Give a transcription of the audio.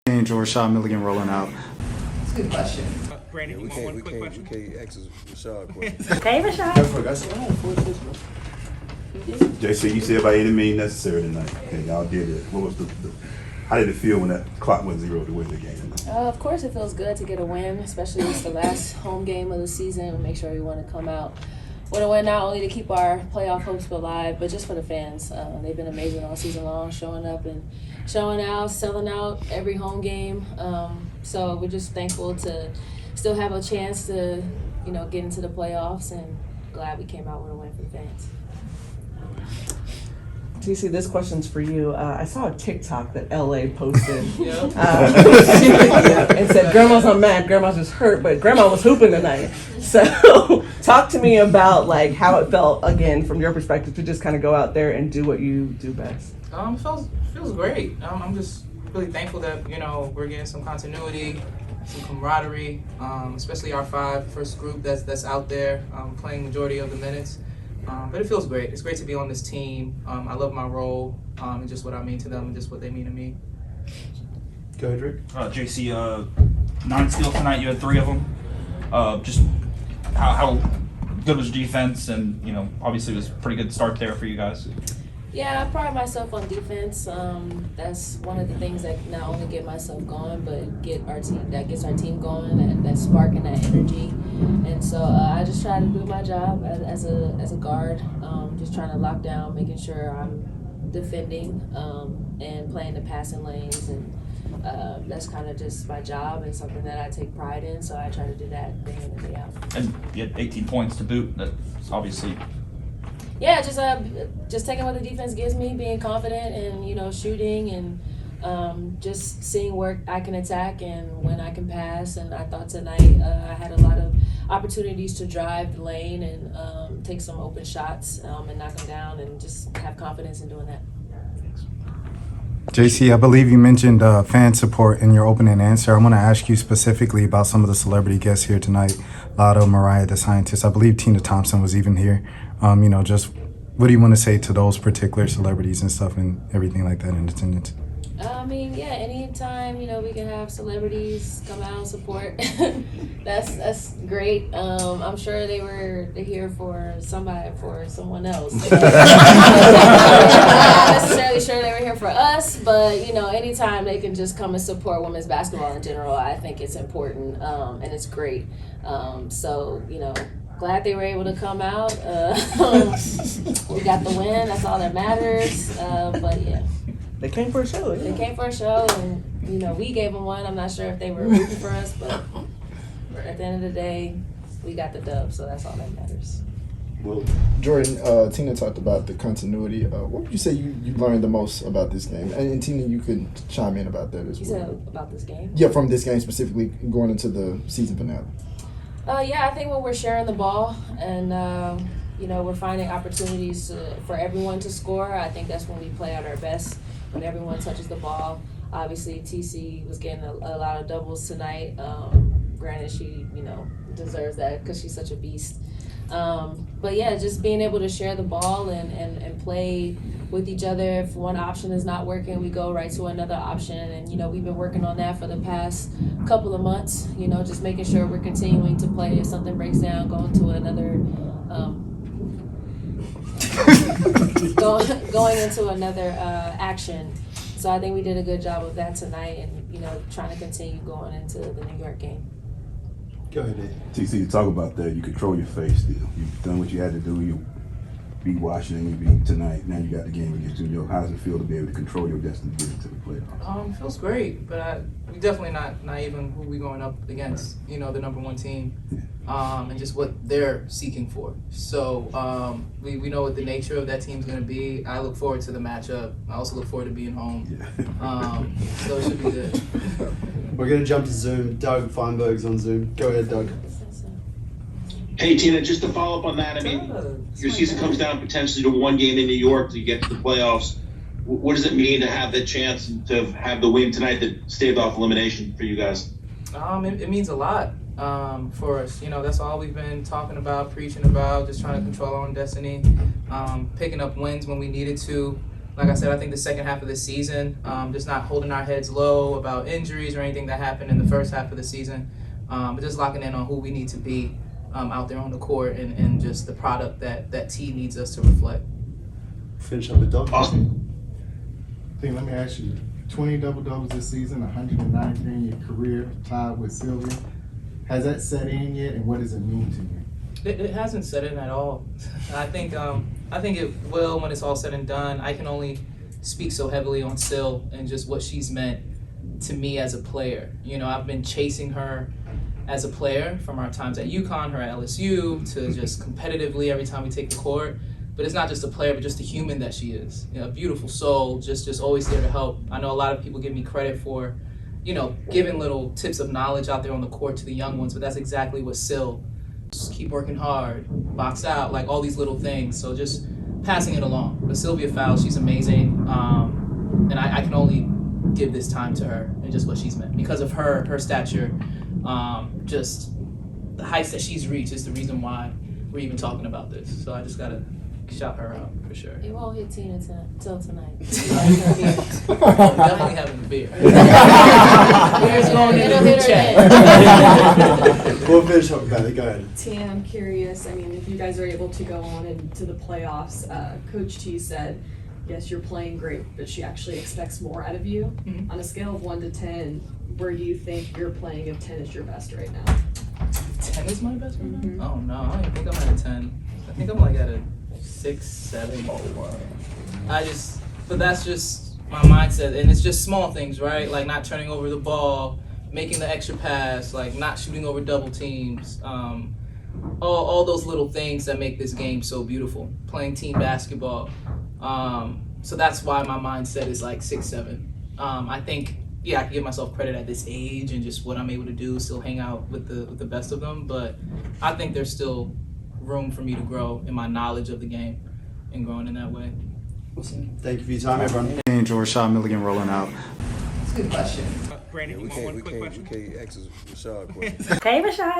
Angel Rashad Milligan rolling out. That's a good question. Brandon, you want one quick question? We can't ask Rashad question. Hey, Rashad. JC, you said by any means necessary tonight. Okay, y'all did it. What was how did it feel when that clock went 0 to win the game? Of course, it feels good to get a win, especially it's the last home game of the season. We make sure we want to come out with a win, not only to keep our playoff hopes alive, but just for the fans. They've been amazing all season long, showing up and showing out, selling out every home game. So we're just thankful to still have a chance to, get into the playoffs, and glad we came out with a win for the fans. TC, this question's for you. I saw a TikTok that LA posted. And said, Grandma's not mad, Grandma's just hurt, but Grandma was hooping tonight. So talk to me about how it felt, again, from your perspective, to just kind of go out there and do what you do best. It feels great. I'm just really thankful that, we're getting some continuity, some camaraderie, especially our first group that's out there playing majority of the minutes. But it feels great. It's great to be on this team. I love my role and just what I mean to them and just what they mean to me. Go ahead, Rick. JC, 9 steals tonight. You had 3 of them. Just how good was defense? And obviously it was a pretty good start there for you guys. Yeah, I pride myself on defense. That's one of the things that not only get myself going, but gets our team going. That spark and that energy. And so I just try to do my job as a guard, just trying to lock down, making sure I'm defending and playing the passing lanes, and that's kind of just my job and something that I take pride in. So I try to do that day in and day out. And you had 18 points to boot. That's obviously. Yeah, just taking what the defense gives me, being confident and shooting and just seeing where I can attack and when I can pass. And I thought tonight I had a lot of opportunities to drive the lane and take some open shots and knock them down, and just have confidence in doing that. JC, I believe you mentioned fan support in your opening answer. I want to ask you specifically about some of the celebrity guests here tonight. Lotto, Mariah, the scientist. I believe Tina Thompson was even here. Just what do you want to say to those particular celebrities and stuff and everything like that in attendance? Anytime we can have celebrities come out and support, that's great. I'm sure they're here for someone else. I'm not necessarily sure they were here for us, but anytime they can just come and support women's basketball in general, I think it's important and it's great. Glad they were able to come out. We got the win. That's all that matters. But yeah. They came for a show. Yeah. They came for a show, and we gave them one. I'm not sure if they were rooting for us, but at the end of the day, we got the dub, so that's all that matters. Well, Jordin, Tina talked about the continuity. What would you say you learned the most about this game? And Tina, you could chime in about that as well. You said about this game? Yeah, from this game specifically, going into the season finale. I think when we're sharing the ball and we're finding opportunities for everyone to score, I think that's when we play at our best. When everyone touches the ball. Obviously, TC was getting a lot of doubles tonight. Granted, she deserves that because she's such a beast. But yeah, just being able to share the ball and play with each other. If one option is not working, we go right to another option. And we've been working on that for the past couple of months. Just making sure we're continuing to play. If something breaks down, going to another. Going into another action. So I think we did a good job of that tonight, and trying to continue going into the New York game. go ahead, Dave. TC, you talk about that. You control your fate still. You've done what you had to do. You beat Washington, you beat tonight. Now you got the game against New York. How does it feel to be able to control your destiny to get into the playoffs? It feels great, but we definitely not naive in who we going up against. The number one team, and just what they're seeking for. So we know what the nature of that team's going to be. I look forward to the matchup. I also look forward to being home. Yeah. So it should be good. We're going to jump to Zoom. Doug Feinberg's on Zoom. Go ahead, Doug. Hey, Tina, just to follow up on that, I mean, your season comes down potentially to one game in New York to get to the playoffs. What does it mean to have the chance to have the win tonight that staved off elimination for you guys? It means a lot for us. That's all we've been talking about, preaching about, just trying to control our own destiny, picking up wins when we needed to. like I said, I think the second half of the season, just not holding our heads low about injuries or anything that happened in the first half of the season, but just locking in on who we need to be out there on the court and just the product that T needs us to reflect. Finish up with Doug. Awesome. Let me ask you, 20 double-doubles this season, 193 in your career, tied with Sylvia. Has that set in yet, and what does it mean to you? It hasn't set in at all. I think it will when it's all said and done. I can only speak so heavily on Syl and just what she's meant to me as a player. You know, I've been chasing her as a player from our times at UConn, her at LSU, to just competitively every time we take the court. But it's not just a player, but just a human that she is. You know, a beautiful soul, just always there to help. I know a lot of people give me credit for, you know, giving little tips of knowledge out there on the court to the young ones, but that's exactly what Syl. Just keep working hard, box out, like all these little things. So just passing it along. But Sylvia Fowles, she's amazing, and I can only give this time to her and just what she's meant. Because of her stature, just the heights that she's reached is the reason why we're even talking about this. So I just gotta shout her out for sure. It won't hit Tina till tonight. I'm definitely having a beer. Beer's going in the It'll group hit her chat. We'll finish up with that. Go ahead. Tina, I'm curious. I mean, if you guys are able to go on into the playoffs, Coach T said, yes, you're playing great, but she actually expects more out of you. Mhm. On a scale of 1 to 10, where do you think you're playing if 10 is your best right now? 10 is my best right now? Mhm. Oh no, I don't even think I'm at a 10. I think I'm like at a 6, 7. But that's just my mindset, and it's just small things, right? Like not turning over the ball, making the extra pass, like not shooting over double teams, all those little things that make this game so beautiful. Playing team basketball, so that's why my mindset is like 6, 7. I think, yeah, I can give myself credit at this age and just what I'm able to do, still hang out with the best of them, but I think there's still room for me to grow in my knowledge of the game and growing in that way. Awesome. Thank you for your time, everyone. Angel Rashad Milligan rolling out. That's a good question. Brandon, We you want one can't quick question? ask Rashad a question. Hey, Rashad.